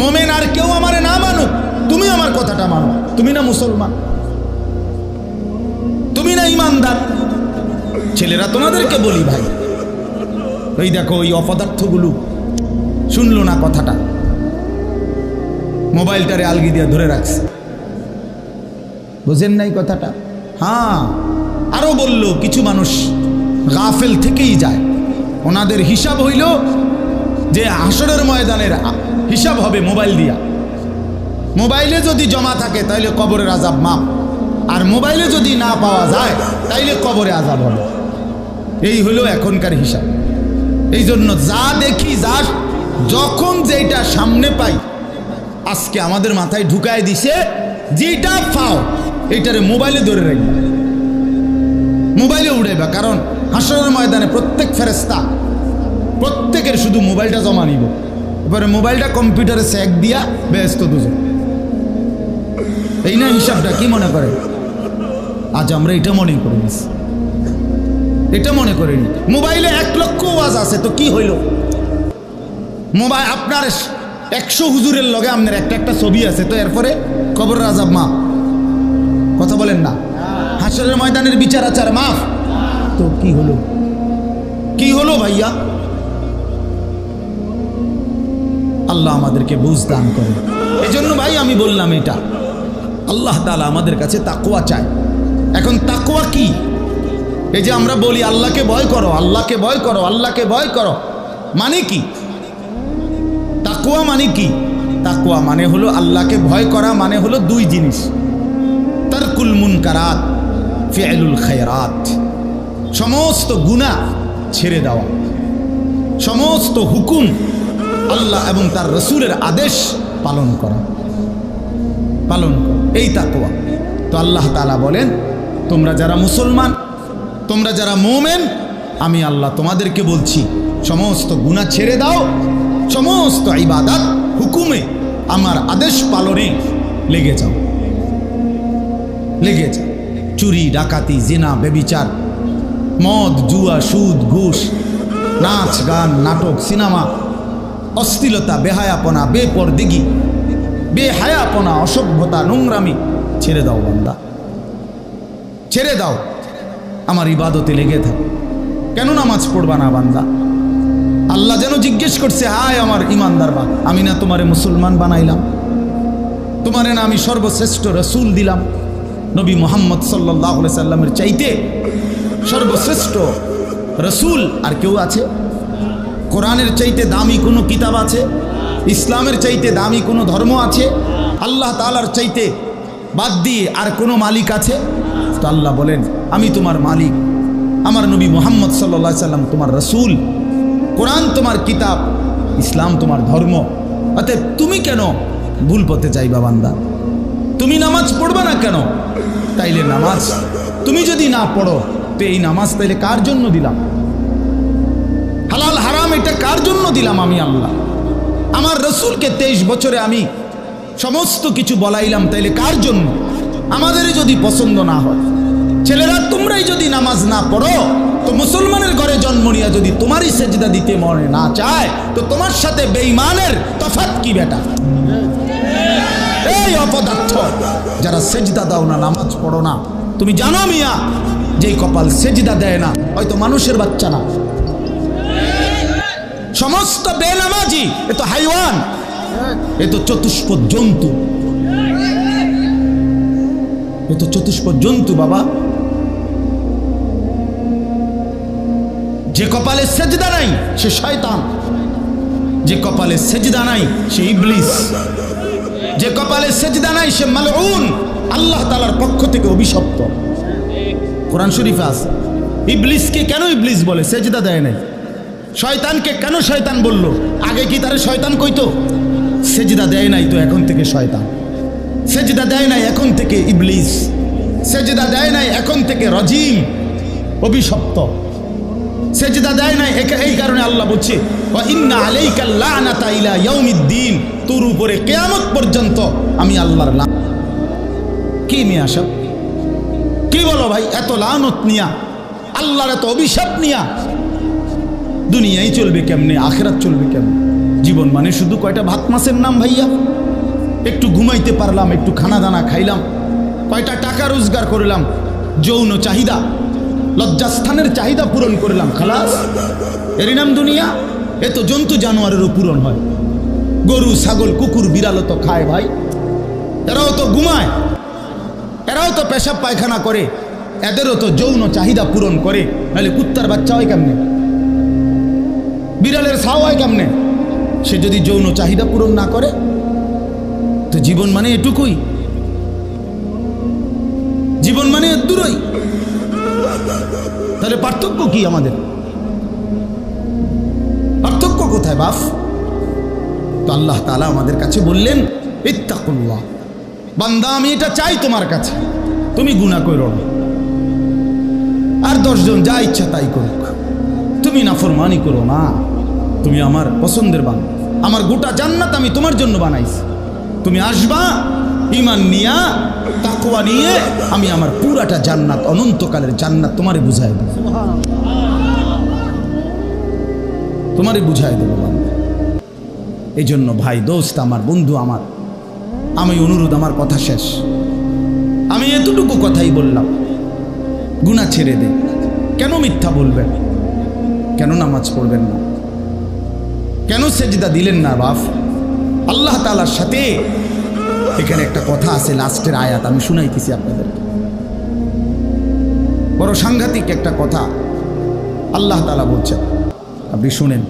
মোমেন আর কেউ আমারে না মানুক, তুমি আমার কথাটা মানো। তুমি না মুসলমান, তুমি না ইমানদার। ছেলেরা তোমাদেরকে বলি ভাই, ওই দেখো ওই অপদার্থগুলো শুনলো না কথাটা, মোবাইলটারে আলগি দিয়ে ধরে রাখছে, বুঝেন নাই কথাটা? হ্যাঁ, আরো বলল কিছু মানুষ গাফেল থেকেই যায়, ওনাদের হিসাব হইল যে হাসরের ময়দানের হিসাব হবে মোবাইল দিয়া। মোবাইলে যদি জমা থাকে তাইলে কবরের আযাব মাপ, আর মোবাইলে যদি না পাওয়া যায় তাইলে কবরে আযাব হবে। এই হলো এখনকার হিসাব। এই জন্য যা দেখি, যা যখন যেটা সামনে পাই, আজকে আমাদের মাথায় ঢুকায় দিছে, যেটা পাও এইটারে মোবাইলে ধরে রাখবা, মোবাইলে উড়াইবা। কারণ হাসরের ময়দানে প্রত্যেক ফেরেশতা প্রত্যেকের শুধু মোবাইলটা জমা নিব, এবারে মোবাইলটা কম্পিউটারে সেক দিয়া ব্যস্ত দুজন। এই না হিসাবটা? কি মনে করে? আজ আমরা এটা মনে করে নিছি, এটা মনে করিনি। মোবাইলে 1 লক্ষ ওয়াজ আছে, তো কি হইল? মোবাইল আপনার 100 হুজুরের লগে আপনার একটা ছবি আছে, তো এরপরে কবরের আযাব মাফ। কথা বলেন না? হাসরের ময়দানের বিচার আচার মাফ, তো কি হলো? কি হলো ভাইয়া? আল্লাহ আমাদেরকে বুঝ দান করে। এই জন্য ভাই আমি বললাম, এটা আল্লাহ তাআলা আমাদের কাছে তাকওয়া চায়। এখন তাকওয়া কি? এই যে আমরা বলি আল্লাহকে ভয় করো, আল্লাহকে ভয় করো, আল্লাহকে ভয় করো, মানে কি? তাকওয়া মানে কি? তাকওয়া মানে হলো আল্লাহকে ভয় করা, মানে হলো 2 জিনিস, তারকুল মুনকারাত, ফি'লুল খায়রাত। সমস্ত গুনাহ ছেড়ে দেওয়া, সমস্ত হুকুম আল্লাহ এবং তার রাসূলের আদেশ পালন করা, পালন করা, এই তাকওয়া। তো আল্লাহ তাআলা বলেন, তোমরা যারা মুসলমান, তোমরা যারা মুমিন, আমি আল্লাহ তোমাদেরকে বলছি সমস্ত গুনাহ ছেড়ে দাও, সমস্ত ইবাদত হুকুমে আমার আদেশ পালনে লেগে যাও, লেগে যাও। চুরি, ডাকাতি, জিনা, ব্যভিচার, মদ, জুয়া, সুদ, ঘুষ, নাচ, গান, নাটক, সিনেমা, অশ্লীলতা, বেহায়াপনা, বেপরদিগি, বেহায়াপনা, অসভ্যতা, নোংরামি ছেড়ে দাও বান্দা, ছেড়ে দাও। আমার ইবাদতে লেগে থাকো। কেন নামাজ পড়বা না বান্দা? আল্লাহ যেন জিজ্ঞেস করছে, হায় আমার ইমানদার বা, আমি না তোমারে মুসলমান বানাইলাম? তোমারে না আমি সর্বশ্রেষ্ঠ রসুল দিলাম? নবী মুহাম্মদ সাল্লাল্লাহু আলাইহি সাল্লামের চাইতে সর্বশ্রেষ্ঠ রসুল আর কেউ আছে? কোরআনের চাইতে দামি কোনো কিতাব আছে? ইসলামের চাইতে দামি কোনো ধর্ম আছে? আল্লাহ তাআলার চাইতে বাদ দিয়ে আর কোনো মালিক আছে? তো আল্লাহ বলেন, আমি তোমার মালিক, আমার নবী মুহাম্মদ সাল্লাল্লাহু আলাইহি সাল্লাম তোমার রসুল, কোরআন তোমার কিতাব, ইসলাম তোমার ধর্ম। অতএব তুমি কেন ভুল পথে যাইবা বান্দা? তুমি নামাজ পড়বা না কেন? তাইলে নামাজ তুমি যদি না পড়ো, তো এই নামাজ তাইলে কার জন্য দিলাম? হালাল হারাম এটা কার জন্য দিলাম? আমি আল্লাহ। আমার রসুলকে 23 বছরে আমি সমস্ত কিছু বলাইলাম, তাইলে কার জন্য? আমাদেরই যদি পছন্দ না হয়, ছেলেরা তোমরাই যদি নামাজ না পড়ো, তো মুসলমানের ঘরে জন্ম নিয়ে যদি তোমারই সেজদা দিতে মনে না চায়, তো তোমার সাথে বেঈমানের তফাৎ কি বেটা? এই অপদার্থ, যারা সেজদা দাও না, নামাজ পড়ো না, তুমি জানো মিয়া যেই কপাল সেজদা দেয় না হয়তো মানুষের বাচ্চা না, সমস্ত বেনামাজি এ তো হাইওয়ান, এ তো চতুষ্পদ জন্তু, এ তো চতুষ্পদ জন্তু বাবা। যে কপালে সেজদা নাই সে শয়তান, যে কপালে সেজদা নাই সে ইবলিস, যে কপালে সেজদা নাই সে মালউন, আল্লাহ তাআলার পক্ষ থেকে অভিশপ্ত। কোরআন শরীফে আছে। ইবলিসকে কেন ইবলিস বলে? সেজদা দেয় নাই। শয়তানকে কেন শয়তান বলল? আগে কি তারে শয়তান কইতো? সেজদা দেয় নাই তো এখন থেকে শয়তান, সেজদা দেয় নাই এখন থেকে ইবলিস, সেজদা দেয় নাই এখন থেকে রজিম, অভিশপ্ত। সেজদা দেয় নাই, এই কারণে আল্লাহ বলছে ওয়া ইন্না আলাইকাল লানাতা ইলা ইয়াউমিদ্দিন, তোর উপরে কিয়ামত পর্যন্ত আমি আল্লাহর লানত। কি মিয়া সব কি বলো ভাই? এত লানত নিয়া, আল্লাহর এত অভিশাপ নিয়া দুনিয়ায় চলবে কেমনে, আখিরাত চলবে কেমনে? জীবন মানে শুধু কয়টা ভাত মাছের নাম ভাইয়া? একটু ঘুমাইতে পারলাম, একটু খানা দানা খাইলাম, কয়টা টাকা রোজগার করলাম, যৌন চাহিদা, লজ্জাস্থানের চাহিদা পূরণ করলাম, খালাস, এরই নাম দুনিয়া? এ তো জন্তু জানোয়ারেরও পূরণ হয়। গরু ছাগল কুকুর বিড়ালও তো খায় ভাই, এরাও তো ঘুমায়, এরাও তো পেশাব পায়খানা করে, এদেরও তো যৌন চাহিদা পূরণ করে। নাহলে কুত্তার বাচ্চা হয় কেমনে, বিড়ালের ছাও হয় কেমনে? সে যদি যৌন চাহিদা পূরণ না করে, তো জীবন মানে এটুকুই, জীবন মানে দূরই। তাহলে পার্থক্য কি আমাদের? পার্থক্য কোথায় বাপ? তো আল্লাহ তাআলা আমাদের কাছে বললেন ইত্তাকুল্লাহ, বান্দা আমি এটা চাই তোমার কাছে, তুমি গুনাহ করো না, আর 10 জন যা ইচ্ছা তাই করুক, তুমি নাফরমানি করো না, তুমি আমার পছন্দের বান্দা, আমার গোটা জান্নাত আমি তোমার জন্য বানাইছি, তুমি আসবা ঈমান নিয়া, তাকওয়া নিয়ে, আমি আমার পুরাটা জান্নাত, অনন্তকালের জান্নাত তোমারে বুঝাই দেব, তোমারে বুঝাই দেব বান্দা। এই জন্য ভাই, দোস্ত আমার, বন্ধু আমার, আমি অনুরোধ, আমার কথা শেষ, আমি এতটুকু কথাই বললাম, গুনাহ ছেড়ে দে। কেন মিথ্যা বলবেন? কেন নামাজ পড়বেন না? কেন সেজদা দিলেন না বাপ? আল্লাহ তাআলার সাথে এখানে একটা কথা আছে, লাস্টের আয়াত আমি শুনাইতেছি আপনাদেরকে, বড় সাংঘাতিক একটা কথা আল্লাহ তাআলা বলছেন, আপনি শুনেন।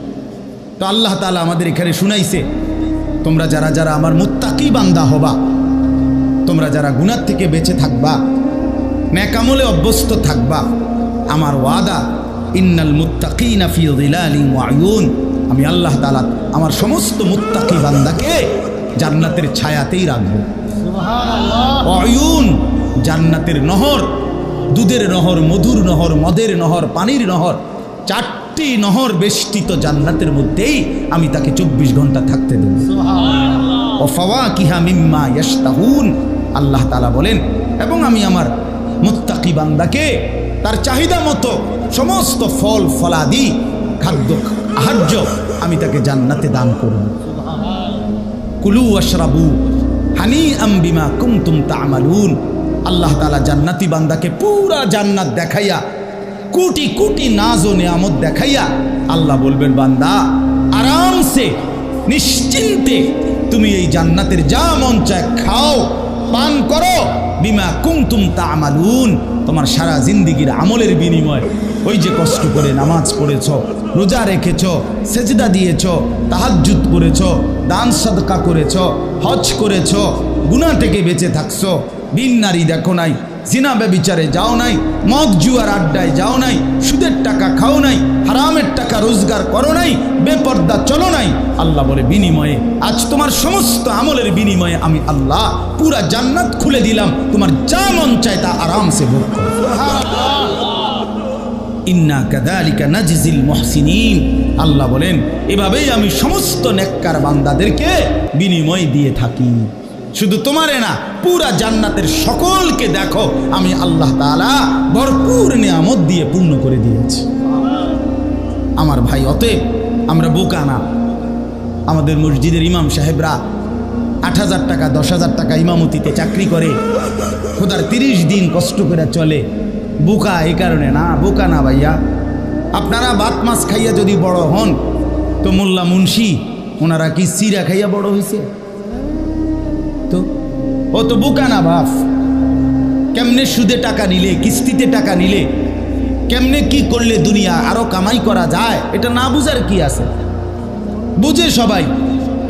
তো আল্লাহ তাআলা আমাদের এখানে শুনাইছে, তোমরা যারা যারা আমার মুত্তাকি বান্দা হবা, তোমরা যারা গুনাহ থেকে বেঁচে থাকবা, নেক আমলে অভ্যস্ত থাকবা, আমার ওয়াদা ইন্নাল মুত্তাকিনা ফি যিলালিন ওয়া আয়ুন, আমি আল্লাহ তাআলা আমার সমস্ত মুত্তাকি বান্দাকে জান্নাতের ছায়াতেই রাখবো। সুবহানাল্লাহ। আয়ুন, জান্নাতের নহর, দুধের নহর, মধুর নহর, মদের নহর, পানির নহর, 4টি নহর বেষ্টিত জান্নাতের মধ্যেই আমি তাকে 24 ঘন্টা থাকতে দেব। সুবহানাল্লাহ। ওয়া ফাওয়াকিহা মিম্মা ইয়াশতাহুন, আল্লাহ তাআলা বলেন, এবং আমি আমার মুত্তাকি বান্দাকে তার চাহিদা মতো সমস্ত ফল ফলাদি, খাদ্য আহার্য আমি তাকে জান্নাতে দান করব। কুলু ওয়াশরাবু হানিআম বিমা কুনতুম তা'মালুন, আল্লাহ তাআলা জান্নাতি বান্দাকে পুরা জান্নাত দেখাইয়া, কোটি কোটি নাজ ও নিয়ামত দেখাইয়া আল্লাহ বলবেন, বান্দা আরামসে নিশ্চিন্তে তুমি এই জান্নাতের যা মন চায় খাও, পান করো, বিমা কুনতুম তা'মালুন, তোমার সারা জিন্দেগীর আমলের বিনিময়, ওই যে কষ্ট করে নামাজ পড়েছ, রোজা রেখেছ, সেজদা দিয়েছ, তাহাজ্জুদ করেছ, দান সাদকা করেছ, হজ করেছ, গুনাহ থেকে বেঁচে থাকছো, বিন নারী দেখো নাই, জিনা ব্যভিচারে যাও নাই, মদ জুয়ার আড্ডায় যাও নাই, সুদের টাকা খাও নাই, হারামের টাকা রোজগার করো নাই, বেপর্দা চলো নাই, আল্লাহ বলে বিনিময়ে আজ তোমার সমস্ত আমলের বিনিময়ে আমি আল্লাহ পুরা জান্নাত খুলে দিলাম, তোমার যা মন চায় তা আরামসে ভোগ করো। ইন্না কাযালিকা নাজজিল মুহসিনিন, আল্লাহ বলেন এভাবেই আমি সমস্ত নেককার বান্দাদেরকে বিনিময় দিয়ে থাকি। শুধু তোমারে না, পুরা জান্নাতের সকলকে দেখো আমি আল্লাহ তাআলা ভরপুর নিয়ামত দিয়ে পূর্ণ করে দিয়েছি। আমার ভাই, অতএব আমরা বোকা না। আমাদের মসজিদের ইমাম সাহেবরা 8,000 টাকা 10,000 টাকা ইমামতিতে চাকরি করে, খোদার 30 দিন কষ্ট করে চলে। বোকা এই কারণে না, বোকা না ভাইয়া। আপনারা ভাত মাছ খাইয়া যদি বড় হন, তো মোল্লা মুন্সি ওনারা কি সিরা খাইয়া বড় হয়েছে? তো ও তো বোকা না বাপ। কেমনে সুদে টাকা নিলে, কিস্তিতে টাকা নিলে, কেমনে কি করলে দুনিয়া আরো কামাই করা যায়, এটা না বুঝার কি আছে? বুঝে সবাই,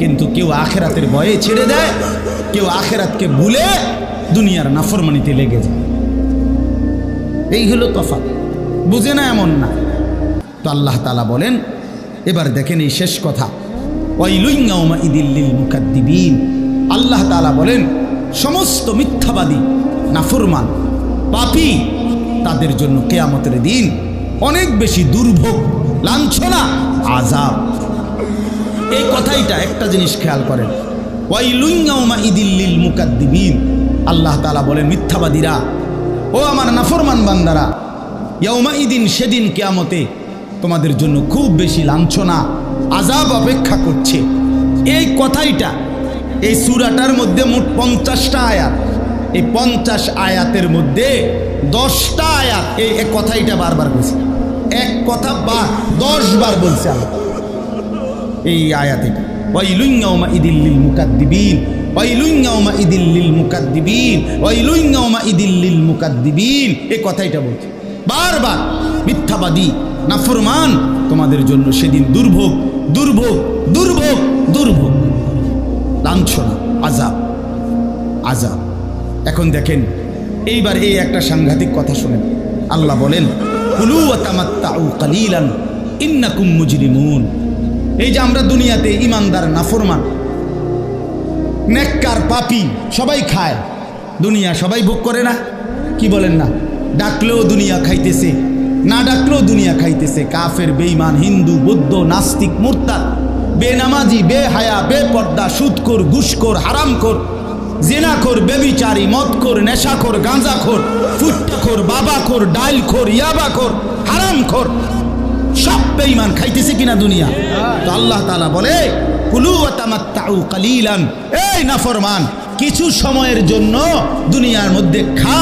কিন্তু কেউ আখেরাতের ভয়ে ছেড়ে দেয়, কেউ আখেরাতকে ভুলে দুনিয়ার নাফরমানিতে লেগে যায়। এই হলো তফাৎ। বুঝে না এমন না। তো আল্লাহ তাআলা বলেন, এবার দেখেন এই শেষ কথা, ওয়াইলুন ইয়াউমাইযিল লিল মুকাদ্দিবিন। আল্লাহ তাআলা বলেন, সমস্ত মিথ্যাবাদী, নাফরমান, পাপী, তাদের জন্য কিয়ামতের দিন অনেক বেশি দুর্ভোগ, লাঞ্ছনা, আযাব। এই কথাইটা একটা জিনিস খেয়াল করেন, ওয়াইলুন ইয়াউমাইযিল লিল মুকাদ্দিবিন। আল্লাহ তাআলা বলেন, মিথ্যাবাদীরা, ও আমার নাফরমান বান্দারা, ইয়াউমাইদিন, সেদিন কিয়ামতে তোমাদের জন্য খুব বেশি লাঞ্ছনা, আযাব অপেক্ষা করছে। এই কথাইটা এই সূরাটার মধ্যে মোট 50টা আয়াত। এই 50 আয়াতের মধ্যে 10টা আয়াত এই কথাইটা বারবার বলছে। এক কথা বা 10 বার বলছে আল্লাহ এই আয়াতে। ওয়াইলুন ইয়াউমাইদিল লিল মুকাদ্দিবিন, ওয়াইলুন ইয়াউমাইদিল লিল মুকাদ্দিবিন, ওয়াইলুন ইয়াউমাইদিল লিল মুকাদ্দিবিন। এই কথাইটা বলছে বারবার। মিথ্যাবাদী, নাফরমান, তোমাদের জন্য সেদিন দুর্ভোগ, দুর্ভোগ, দুর্ভোগ, দুর্ভোগ, লাঞ্ছনা, আযাব, আযাব। এখন দেখেন, এইবার এই একটা সাংঘাতিক কথা শুনেন। আল্লাহ বলেন, কুলু ওয়া তামাত্তাউ কালিলান ইন্নাকুম মুজরিমুন। এই যে আমরা দুনিয়াতে ইমানদার, নাফরমান, নেককার, পাপী সবাই খায়, দুনিয়া সবাই ভোগ করে না? কি বলেন না? ডাকলেও দুনিয়া খাইতেছে, না ডাকলেও দুনিয়া খাইতেছে। কাফের, বেঈমান, হিন্দু, বৌদ্ধ, নাস্তিক, মুরতাদ, বেনামাজি, বেহায়া, বেপর্দা, সুদখোর, ঘুষখোর, হারামখোর, জিনাখোর, বেবিচারী, মদখোর, নেশাখোর, গাঁজাখোর, ফুট্টাখোর, বাবাখোর, ডাইলখোর, ইয়াবাখোর, হারামখোর, সব বেঈমান খাইতেছে কিনা দুনিয়া? তো আল্লাহ তাআলা বলে, কুলু ওয়া তামাত্তাউ কালিলান। এই নাফরমান, কিছু সময়ের জন্য দুনিয়ার মধ্যে খা,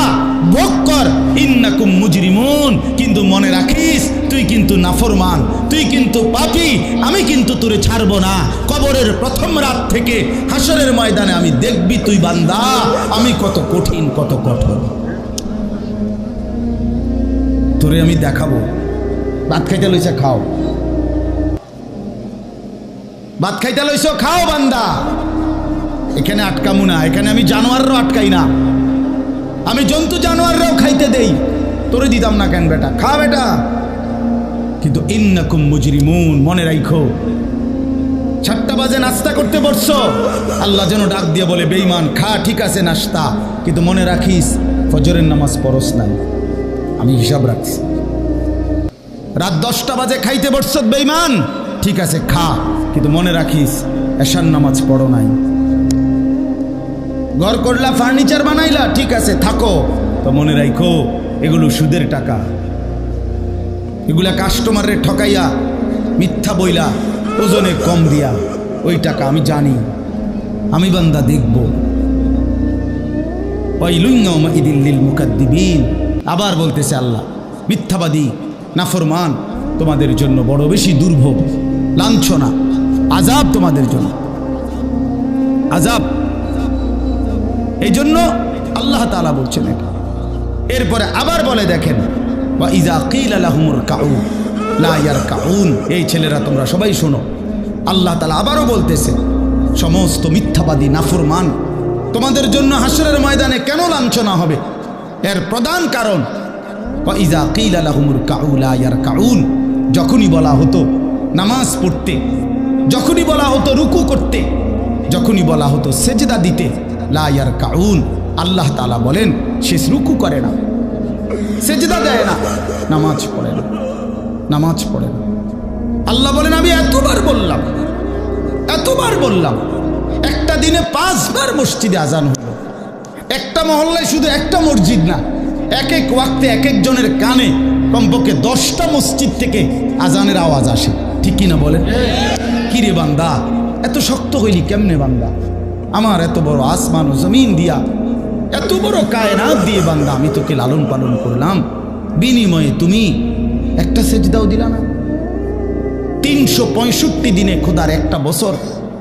ভোগ কর, ইন্নাকুম মুজরিমুন। কিন্তু মনে রাখিস, তুই কিন্তু নাফরমান, তুই কিন্তু পাপী। আমি কিন্তু তোরে ছাড়বো না। কবরের প্রথম রাত থেকে হাসরের ময়দানে আমি দেখবি তুই বান্দা আমি কত কঠিন, কত কঠোর। তোরে আমি দেখাবো। ভাত খাইতে লইছে, খাও। ভাত খাইতে লইছো, খাও বান্দা। এখানে আটকামু না, এখানে আমি জানোয়াররাও আটকাই না, আমি জন্তু জানোয়াররাও খাইতে দেই। তোরে দিতাম না কেন বেটা? খা বেটা। কিন্তু ইন্নাকুম মুজরিমুন, মনে রাখো, 7টা বাজে নাস্তা করতে বসছো, আল্লাহ যেন ডাক দিয়ে বলে, বেঈমান, খা, ঠিক আছে নাস্তা, কিন্তু মনে রাখিস ফজরের নামাজ পড়স নাই, আমি হিসাব রাখছি। রাত 10টা বাজে খাইতে বসছো, বেঈমান, ঠিক আছে খা, কিন্তু মনে রাখিস এশার নামাজ পড়ো নাই। ঘর করলা, ফার্নিচার বানাইলা, ঠিক আছে থাকো, তো মনে রাখো এগুলো সুদের টাকা। এগুলা কাস্টমারের ঠকাইয়া, মিথ্যা বইলা, ওজনে কম দিয়া, ওই টাকা আমি জানি, আমি বান্দা দেখব। ওয়াইলুন ইয়াউমাইযিল লিল মুকাদ্দিবিন। আবার বলতেছে আল্লাহ, মিথ্যাবাদী, নাফরমান, তোমাদের জন্য বড় বেশি দুর্ভোগ, লাঞ্ছনা, আযাব তোমাদের জন্য, আযাব। এই জন্য আল্লাহ তাআলা বলছেন এটা। এরপরে আবার বলে দেখেন, ওয়া ইযা কিলা লাহুমুর কাউ লা ইয়ারকাউন। এই ছেলেরা তোমরা সবাই শোনো, আল্লাহ তাআলা আবারও বলতেছে, সমস্ত মিথ্যাবাদী, নাফরমান, তোমাদের জন্য হাসরের ময়দানে কেন লাঞ্ছনা হবে? এর প্রধান কারণ, ওয়া ইযা কিলা লাহুমুর কাউ লা ইয়ারকাউন। যখনই বলা হতো নামাজ পড়তে, যখনই বলা হতো রুকু করতে, যখনই বলা হতো সেজদা দিতে, লা ইয়ারকাউন, আল্লাহ তাআলা বলেন সে রুকু করে না, সেজদা দেয় না, নামাজ পড়ে না, নামাজ পড়ে না। আল্লাহ বলেন, আমি এতবার বললাম, এতবার বললাম, একটা দিনে 5 বার মসজিদে আজান হলো। একটা মহল্লায় শুধু একটা মসজিদ না, এক এক ওয়াক্তে এক একজনের কানে কমপক্ষে 10টা মসজিদ থেকে আজানের আওয়াজ আসে, ঠিক কিনা বলেন? কিরে বান্দা, এত শক্ত হইলি কেমনে বান্দা? আমার এত বড় আসমান ও জমিন দিয়া, এত বড় কায়নাত দিয়ে বান্দা আমি তোকে লালন পালন করলাম, বিনিময়ে তুমি একটা সেজদাও দিলা না। 365 দিনে খোদার একটা বছর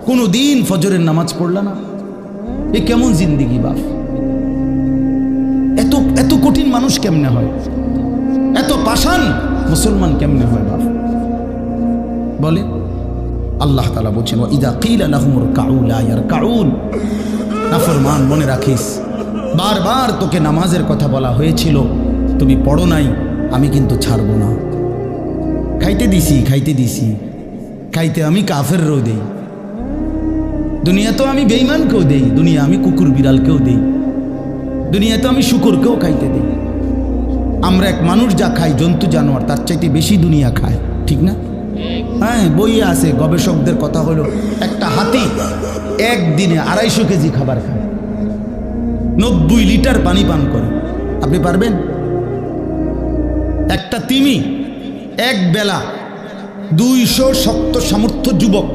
কোনো দিন ফজরের নামাজ পড়লা না। এ কেমন জিন্দিগি বাপ? এত এত কঠিন মানুষ কেমনে হয়? এত পাষাণ মুসলমান কেমনে হয় বাপ? বলে আল্লাহ তাআলা বলছেন, ওয়া ইযা কিলা লাহুমুর কাউ লা ইয়ারকাউন। নাফরমান, মনে রাখিস, বারবার তোকে নামাজের কথা বলা হয়েছিল, তুমি পড়ো নাই, আমি কিন্তু ছাড়ব না। খাইতে দিছি, খাইতে আমি কাফেরও দেই, দুনিয়া তো আমি বেঈমানকেও দেই, দুনিয়া আমি কুকুর বিড়ালকেও দেই, দুনিয়া তো আমি শুকুরকেও খাইতে দেই। আমরা এক মানুষ যা খাই, জন্তু জানোয়ার তার চাইতে বেশি দুনিয়া খায়, ঠিক না? হ্যাঁ, বইয়ে আছে, গবেষকদের কথা হলো একটা হাতি একদিনে 250 কেজি খাবার খায়, 90 লিটার পানি পান করে। আপনি পারবেন? একটা তিমি এক বেলা 200 শক্ত সামর্থ্য যুবক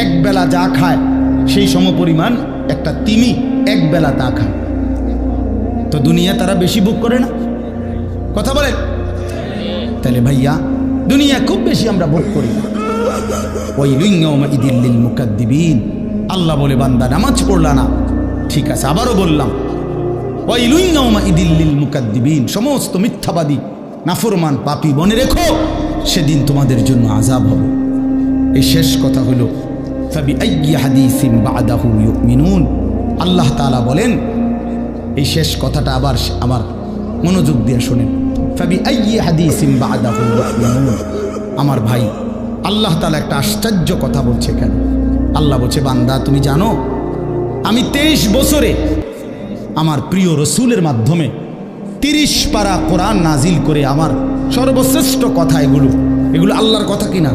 এক বেলা যা খায় সেই সমপরিমাণ একটা তিমি এক বেলা তা খায়। তো দুনিয়া তারা বেশি ভোগ করে না? কথা বলে। তাহলে ভাইয়া দুনিয়া খুব বেশি আমরা ভোগ করি। ওয়াইলুন ইয়াউমাইযিল লিল মুকাদ্দিবিন। আল্লাহ বলে, বান্দা নামাজ পড়লা না, ঠিক আছে, আবারও বললাম, ওয়াইলুন ইয়াউমাইযিল লিল মুকাদ্দিবিন, সমস্ত মিথ্যাবাদী নাফরমান পাপী, মনে রেখো সেদিন তোমাদের জন্য আযাব হবে। এই শেষ কথা হলো, ফাবিআইয়ি হাদিসিন বা'দাহু ইউমিনুন। আল্লাহ তাআলা বলেন, এই শেষ কথাটা আবার আমার মনোযোগ দিয়ে শোনেন, ফাবিআইয়ি হাদিসিন বা'দাহু ইউমিনুন। আমার ভাই, আল্লাহ তাআলা একটা আশ্চর্য কথা বলছে। কেন? আল্লাহ বলছে, বান্দা তুমি জানো আমি 23 বছরে আমার প্রিয় রসুলের মাধ্যমে 30 পারা কোরআন নাজিল করে আমার সর্বশ্রেষ্ঠ কথা এগুলো আল্লাহর কথা কিনা?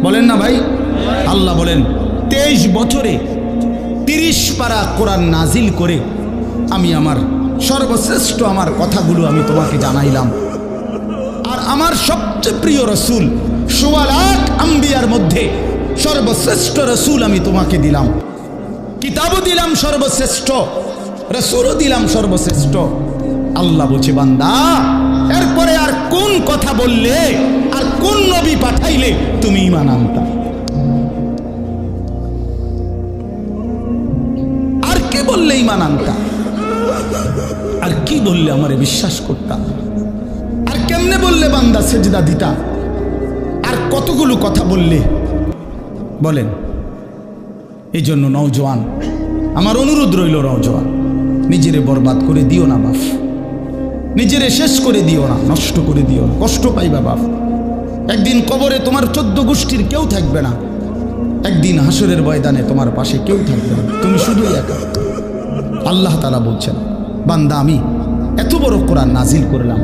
বলেন না ভাই? আল্লাহ বলেন, 23 বছরে 30 পারা কোরআন নাজিল করে আমি আমার সর্বশ্রেষ্ঠ আমার কথাগুলো আমি তোমাকে জানাইলাম। আর আমার সবচেয়ে প্রিয় রসুল 1.25 লাখ আম্বিয়ার মধ্যে সর্বশ্রেষ্ঠ রসুল আমি তোমাকে দিলাম, কিতাবও দিলাম সর্বশ্রেষ্ঠ, রসুলও দিলাম সর্বশ্রেষ্ঠ। আল্লাহ বলছে, বান্দা এরপরে আর কোন কথা বললে, আর কোন নবী পাঠাইলে তুমি ঈমান আনতা? আর কে বললে ঈমান আনতা? আর কি বললে আমারে বিশ্বাস করতা? আর কেমনে বললে বান্দা সেজদা দিতা? আর কতগুলো কথা বললে? বলেন। এই জন্য নওজোয়ান, আমার অনুরোধ রইল, নওজোয়ান নিজেরে বরবাদ করে দিও না বাপ, নিজেরে শেষ করে দিও না, নষ্ট করে দিও না, কষ্ট পাইবা বাপ। একদিন কবরে তোমার 14 গোষ্ঠীর কেউ থাকবে না, একদিন হাসরের ময়দানে তোমার পাশে কেউ থাকবে না, তুমি শুধুই একা। আল্লাহ তাআলা বলছেন, বান্দা আমি এত বড় কোরআন নাজিল করলাম,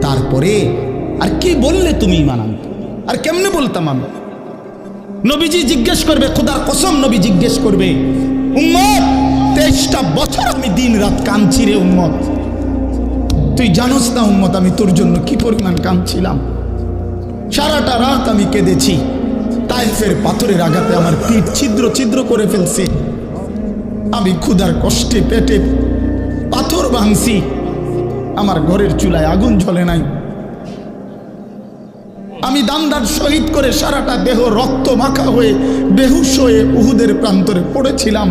তারপরে আর কি বললে তুমি ঈমান আনতে? আর কেমনে বলতাম আমি? নবীজি জিজ্ঞেস করবে, খোদার কসম নবী জিজ্ঞেস করবে, উম্মত 23টা বছর আমি দিন রাত কাঁদছি রে উম্মত, তুই জানোস না উম্মত আমি তোর জন্য কি পরিমাণ কাঁদছিলাম, সারাটা রাত আমি কেঁদেছি, তাইফের পাথরের আঘাতে আমার পিঠ ছিদ্র ছিদ্র করে ফেলছে, আমি ক্ষুধার কষ্টে পেটে পাথর ভাঙছি, আমার ঘরের চুলায় আগুন জ্বলে নাই, আমি দান্দার শহীদ করে সারাটা দেহ রক্ত মাখা হয়ে বেহুশ হয়ে উহুদের প্রান্তরে পড়েছিলাম,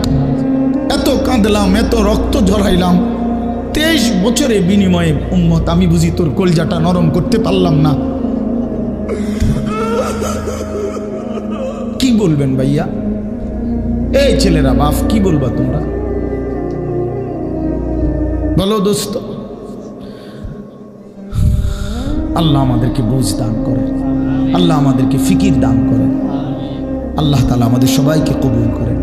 এত কাঁদলাম, এত রক্ত ঝরাইলাম, 23 বছরে বিনিময়ে উম্মত আমি বুঝি তোর কলজাটা নরম করতে পারলাম না? কি বলবেন ভাইয়া? এই ছেলেরা বাপ, কি বলবা তোমরা? বলো দোস্ত। আল্লাহ আমাদেরকে বুঝ দান করেন, আল্লাহ আমাদেরকে ফিকির দান করেন, আল্লাহ তাআলা আমাদের সবাইকে কবুল করেন।